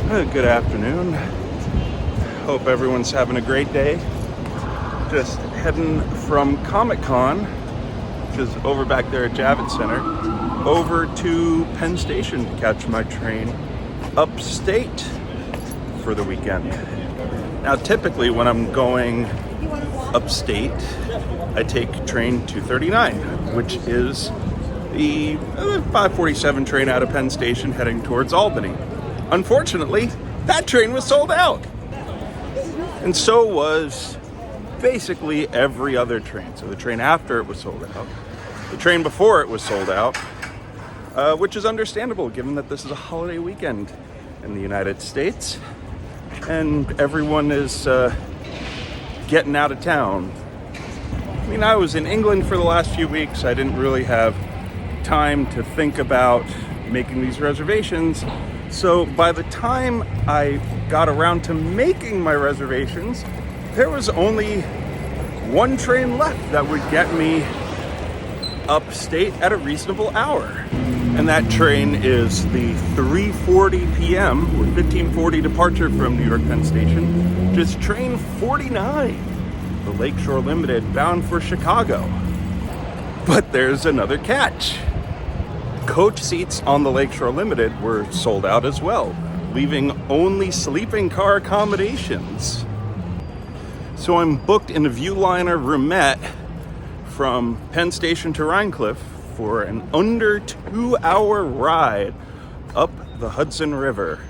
Good afternoon. Hope everyone's having a great day. Just heading from Comic-Con, which is over back there at Javits Center, over to Penn Station to catch my train upstate for the weekend. Now, typically when I'm going upstate, I take train 239, which is the 547 train out of Penn Station heading towards Albany. Unfortunately, that train was sold out. And so was basically every other train. So the train after it was sold out, the train before it was sold out, which is understandable given that this is a holiday weekend in the United States and everyone is getting out of town. I mean, I was in England for the last few weeks. I didn't really have time to think about making these reservations. So by the time I got around to making my reservations, there was only one train left that would get me upstate at a reasonable hour. And that train is the 3:40 p.m. or 15:40 departure from New York Penn Station, which is train 49, the Lakeshore Limited bound for Chicago. But there's another catch. Coach seats on the Lakeshore Limited were sold out as well, leaving only sleeping car accommodations. So I'm booked in a Viewliner roomette from Penn Station to Rhinecliff for an under 2-hour ride up the Hudson River.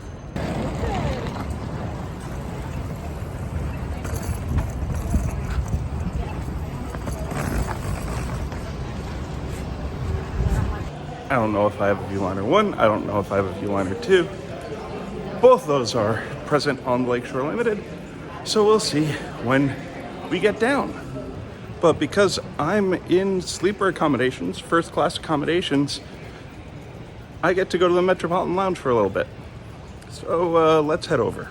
I don't know if I have a Viewliner 1, I don't know if I have a Viewliner 2. Both those are present on the Lakeshore Limited, so we'll see when we get down. But because I'm in sleeper accommodations, first class accommodations, I get to go to the Metropolitan Lounge for a little bit. So let's head over.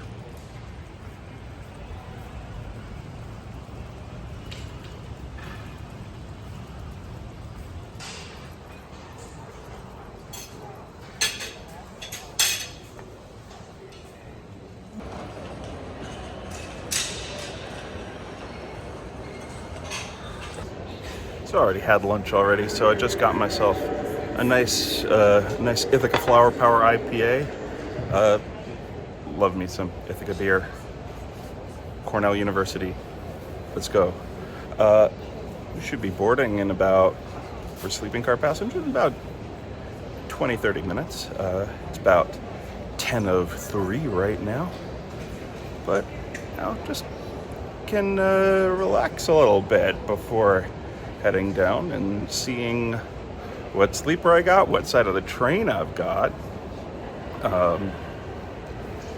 I already had lunch already, so I just got myself a nice Ithaca Flower Power IPA. Love me some Ithaca beer. Cornell University. Let's go. We should be boarding in about, for sleeping car passengers, about 20-30 minutes. It's about 10:03 right now, but now just can relax a little bit before heading down and seeing what sleeper I got, what side of the train I've got,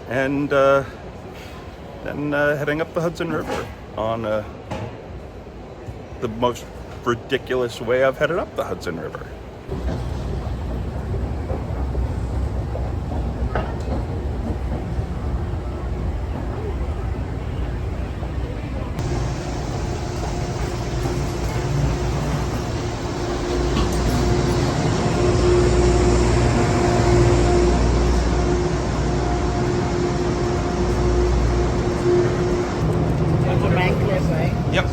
and then heading up the Hudson River on the most ridiculous way I've headed up the Hudson River. Yep.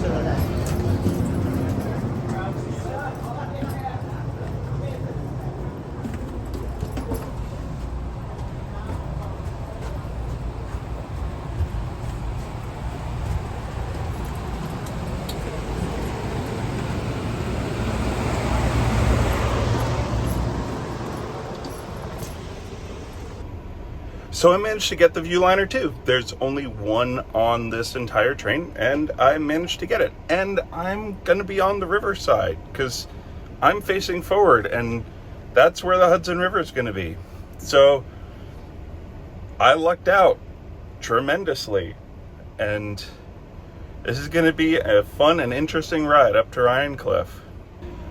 So I managed to get the Viewliner too. There's only one on this entire train, and I managed to get it. And I'm gonna be on the riverside because I'm facing forward, and that's where the Hudson River is gonna be. So I lucked out tremendously, and this is gonna be a fun and interesting ride up to Rhinecliff.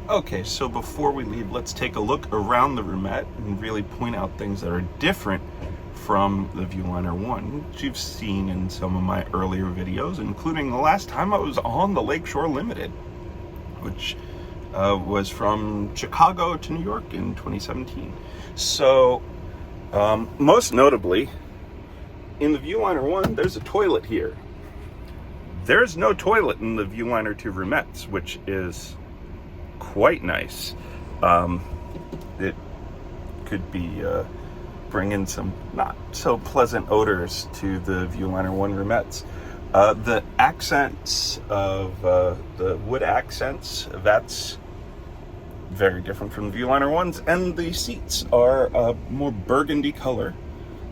Okay, so before we leave, let's take a look around the roomette and really point out things that are different from the Viewliner 1, which you've seen in some of my earlier videos, including the last time I was on the Lakeshore Limited, which was from Chicago to New York in 2017. So most notably, in the Viewliner 1, there's a toilet here. There's no toilet in the Viewliner 2 Rhumettes, which is quite nice. It could be bringing some not so pleasant odors to the Viewliner 1 Rhumettes. The accents of the wood accents, that's very different from the Viewliner 1s, and the seats are more burgundy color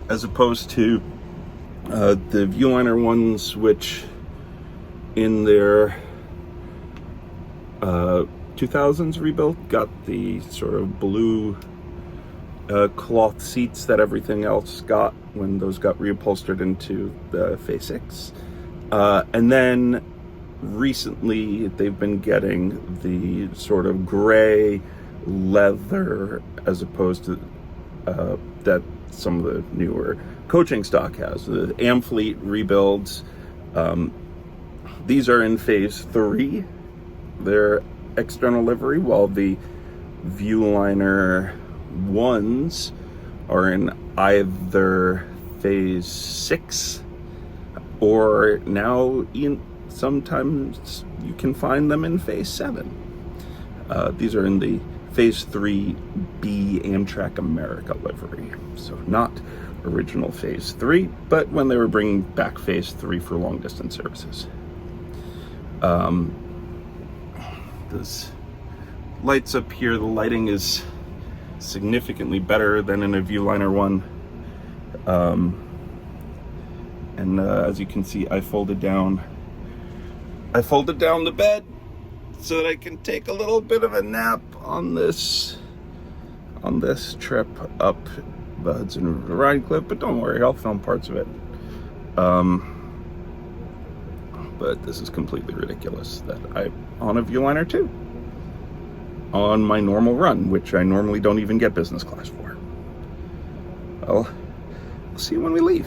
as opposed to the Viewliner 1s, which in their 2000s rebuilt got the sort of blue cloth seats that everything else got when those got reupholstered into the Phase 6. And then recently they've been getting the sort of gray leather as opposed to that some of the newer coaching stock has. The Amfleet rebuilds, these are in Phase 3, their external livery, while the Viewliner 1s are in either Phase 6 or now sometimes you can find them in Phase 7. These are in the Phase 3B Amtrak America livery, so not original Phase 3, but when they were bringing back Phase 3 for long distance services. Those lights up here, the lighting is significantly better than in a Viewliner 1. And as you can see, I folded down the bed so that I can take a little bit of a nap on this trip up the Hudson River to Rhinecliff, but don't worry, I'll film parts of it. But this is completely ridiculous that I'm on a Viewliner 2 on my normal run, which I normally don't even get business class for. Well, we'll see you when we leave.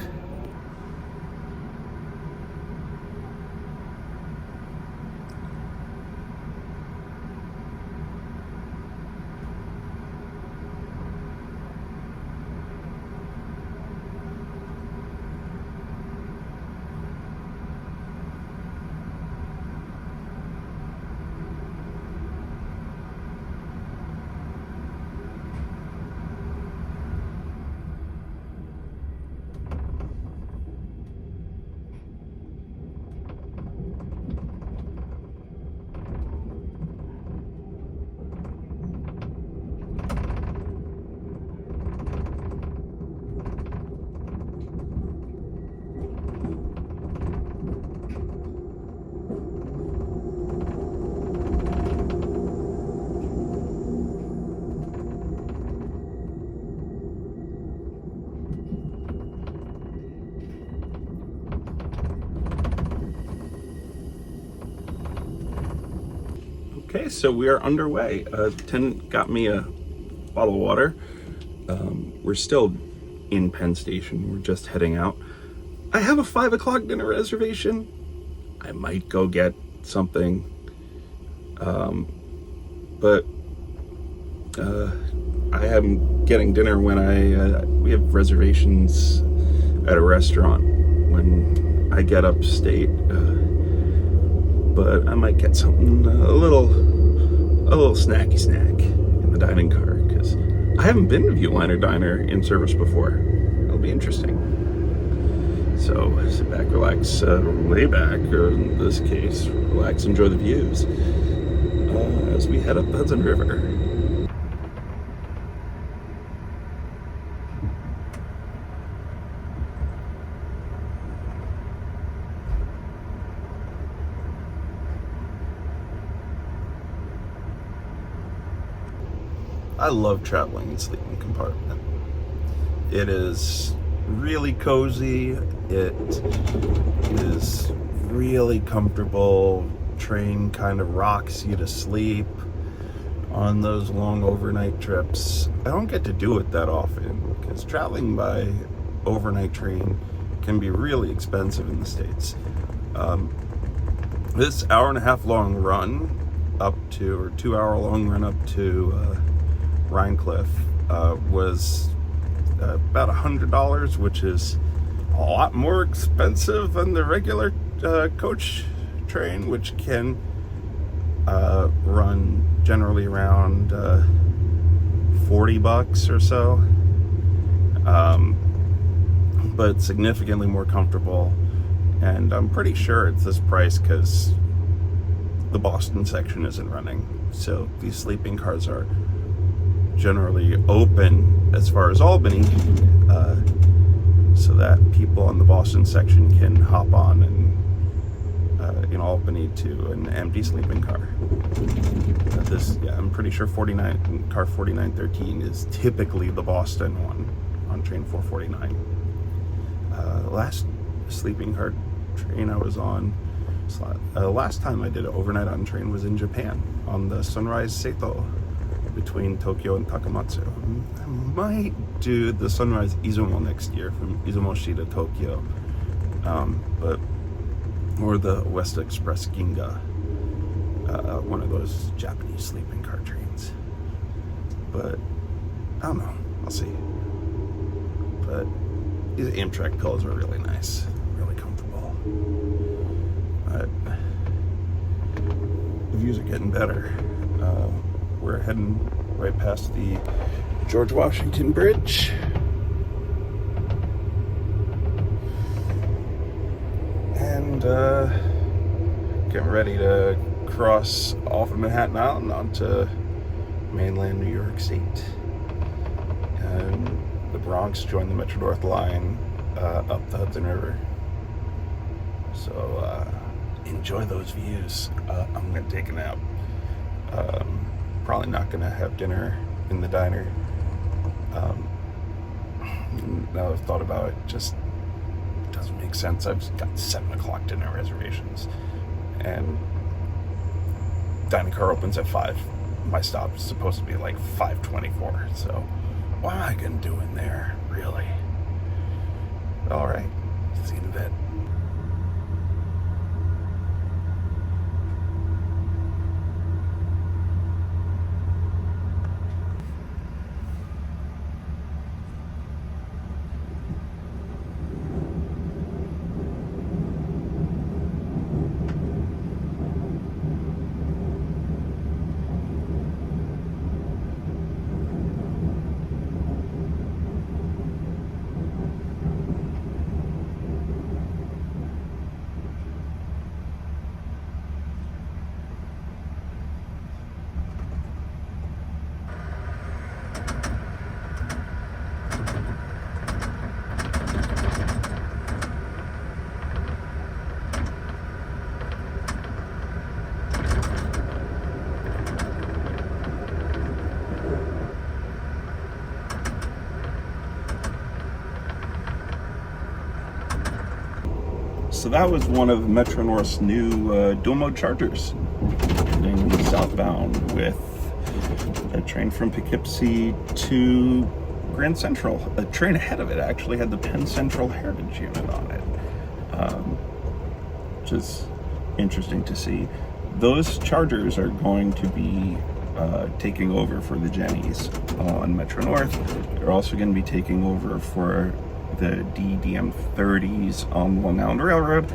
Okay, so we are underway. Tenant got me a bottle of water. We're still in Penn Station. We're just heading out. I have a 5 o'clock dinner reservation. I might go get something. But I am getting dinner when we have reservations at a restaurant when I get upstate. But I might get something, a little snacky snack in the dining car, because I haven't been to Viewliner Diner in service before. It'll be interesting. So sit back, relax, lay back, or in this case, relax, enjoy the views as we head up the Hudson River. I love traveling in Sleeper Compartment. It is really cozy. It is really comfortable. Train kind of rocks you to sleep on those long overnight trips. I don't get to do it that often because traveling by overnight train can be really expensive in the States. This hour-and-a-half long run up to, or 2 hour long run up to Rhinecliff was about $100, which is a lot more expensive than the regular coach train, which can run generally around $40 or so, but significantly more comfortable. And I'm pretty sure it's this price because the Boston section isn't running. So these sleeping cars are generally open as far as Albany, so that people on the Boston section can hop on and in Albany to an empty sleeping car. I'm pretty sure car 4913 is typically the Boston one on train 449. Last sleeping car train I was on, last time I did an overnight on train was in Japan on the Sunrise Seto between Tokyo and Takamatsu. I might do the Sunrise Izumo next year from Izumoshi to Tokyo, or the West Express Ginga, one of those Japanese sleeping car trains. But I don't know, I'll see. But these Amtrak pillows are really nice, really comfortable. But the views are getting better. We're heading right past the George Washington Bridge. And getting ready to cross off of Manhattan Island onto mainland New York State. And the Bronx joined the Metro North line up the Hudson River. So enjoy those views. I'm going to take a nap. Probably not going to have dinner in the diner. Now I've thought about it, just doesn't make sense. I've got 7 o'clock dinner reservations, and dining car opens at 5. My stop is supposed to be like 5:24. So what am I going to do in there, really? All right, see you in a bit. So that was one of Metro North's new dual mode chargers, heading southbound with a train from Poughkeepsie to Grand Central. A train ahead of it actually had the Penn Central Heritage unit on it, which is interesting to see. Those chargers are going to be taking over for the Jennies on Metro North. They're also going to be taking over for the DDM30s on Long Island Railroad,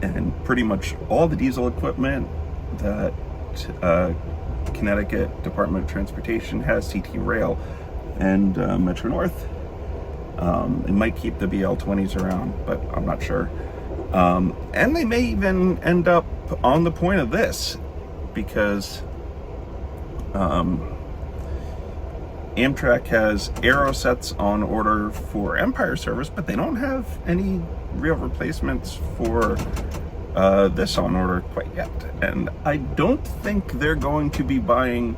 and pretty much all the diesel equipment that Connecticut Department of Transportation has, CT Rail and Metro North. They might keep the BL20s around, but I'm not sure. And they may even end up on the point of this, because Amtrak has Aero sets on order for Empire service, but they don't have any real replacements for this on order quite yet. And I don't think they're going to be buying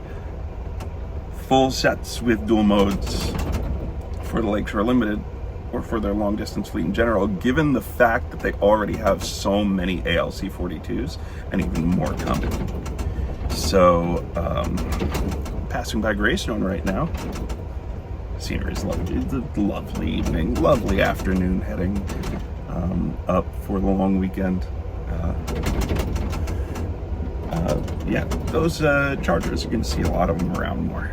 full sets with dual modes for the Lakeshore Limited or for their long distance fleet in general, given the fact that they already have so many ALC 42s and even more coming. So, passing by Greystone right now. Scenery is lovely. It's a lovely evening, lovely afternoon, heading up for the long weekend. Yeah, those chargers, you're going to see a lot of them around more.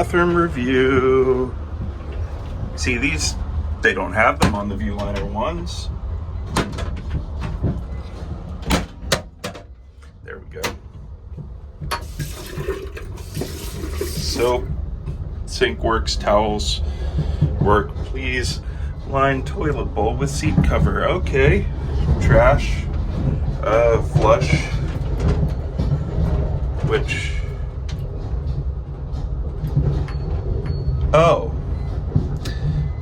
bathroom review. See, these, they don't have them on the Viewliner ones. There we go. Soap, sink works, towels work. Please line toilet bowl with seat cover. Okay. Trash, flush, which, oh,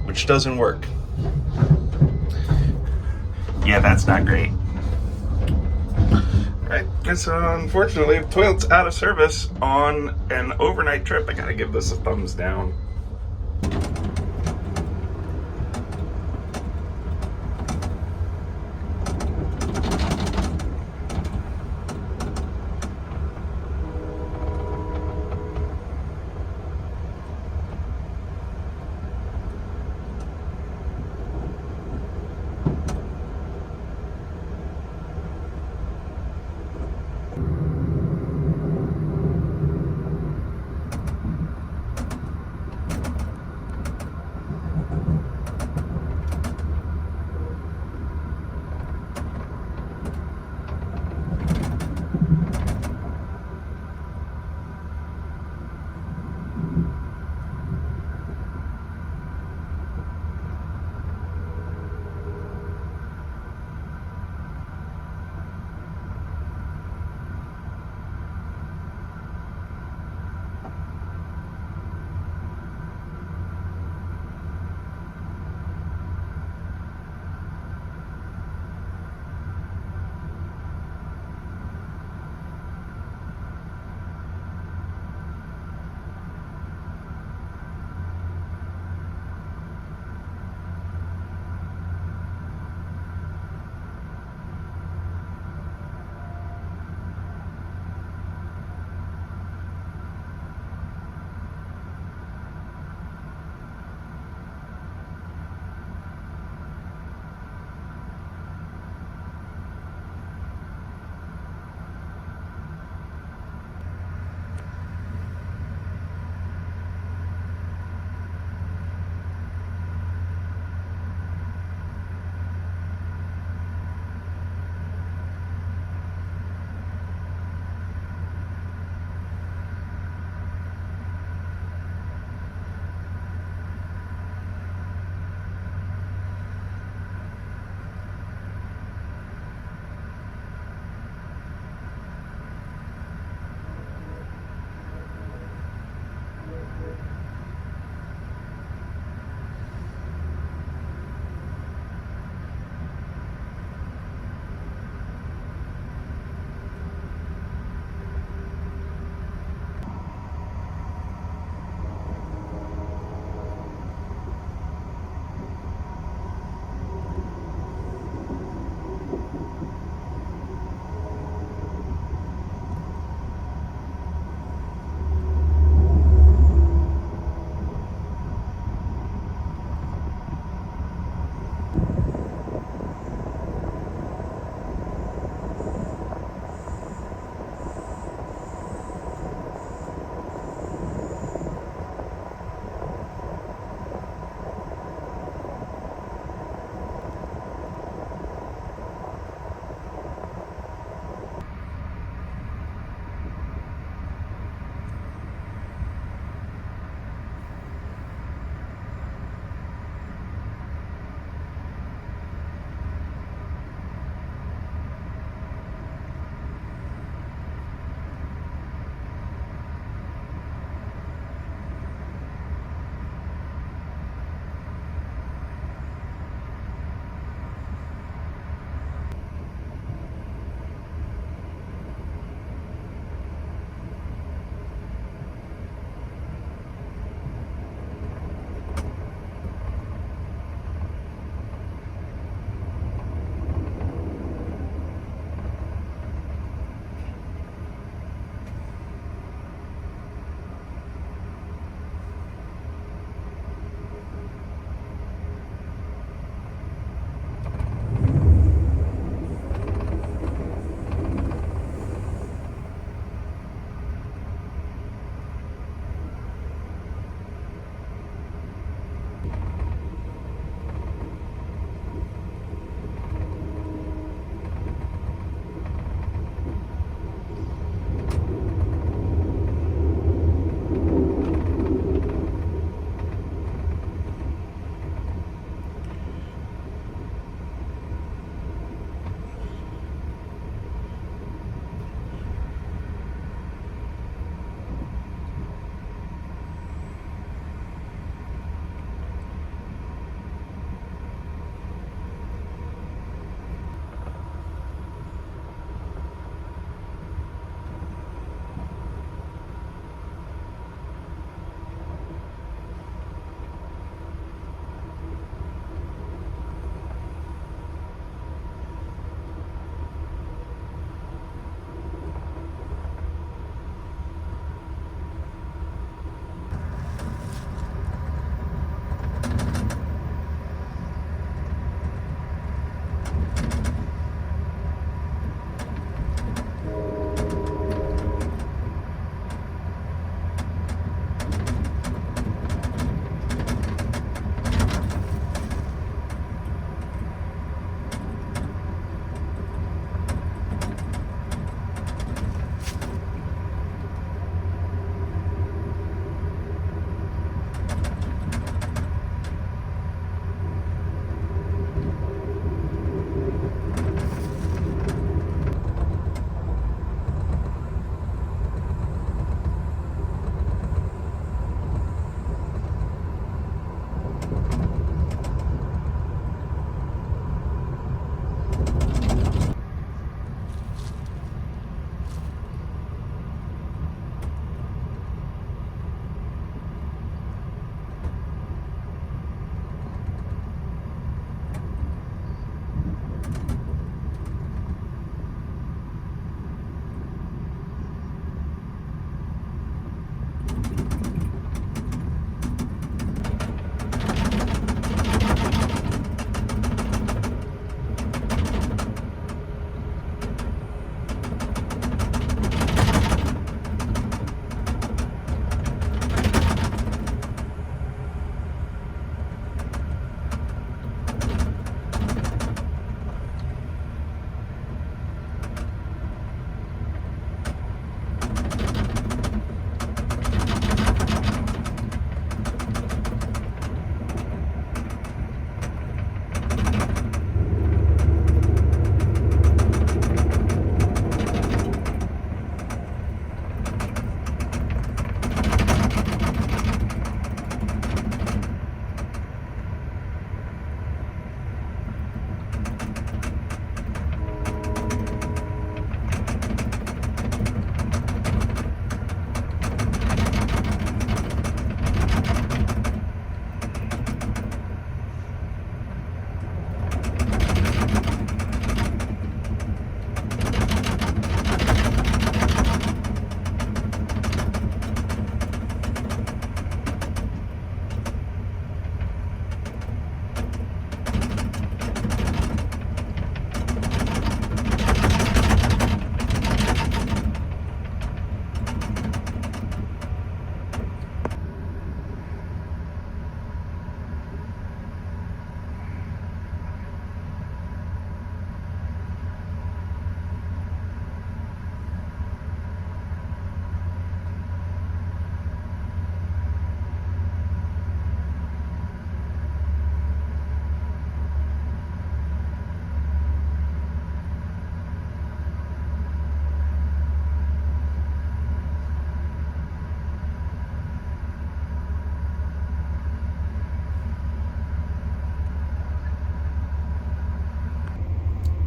which doesn't work. Yeah, that's not great. Right, guess unfortunately, the toilet's out of service on an overnight trip. I gotta give this a thumbs down.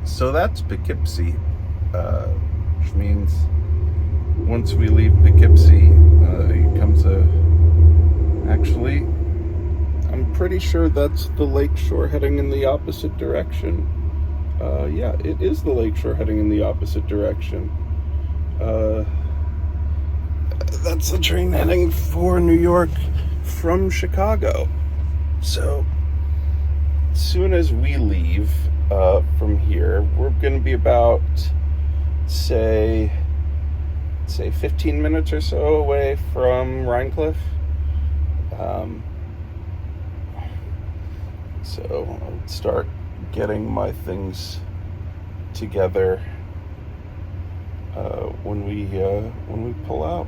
So that's Poughkeepsie, which means once we leave Poughkeepsie, it comes actually, I'm pretty sure that's the lakeshore heading in the opposite direction. Yeah, it is the lakeshore heading in the opposite direction. That's the train heading for New York from Chicago. So, as soon as we leave from here, we're going to be about, say 15 minutes or so away from Rhinecliff. So I'll start getting my things together when we pull out.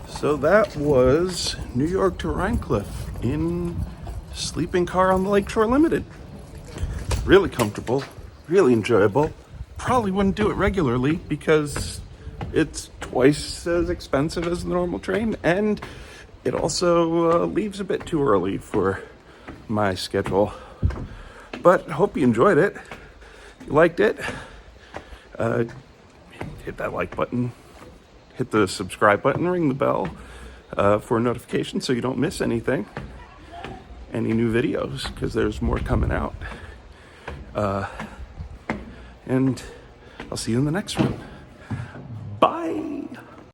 So that was New York to Rhinecliff in sleeping car on the Lakeshore Limited. Really comfortable, really enjoyable. Probably wouldn't do it regularly because it's twice as expensive as the normal train, and it also leaves a bit too early for my schedule. But hope you enjoyed it. If you liked it, hit that like button. Hit the subscribe button, ring the bell for a notification so you don't miss any new videos, because there's more coming out. And I'll see you in the next one.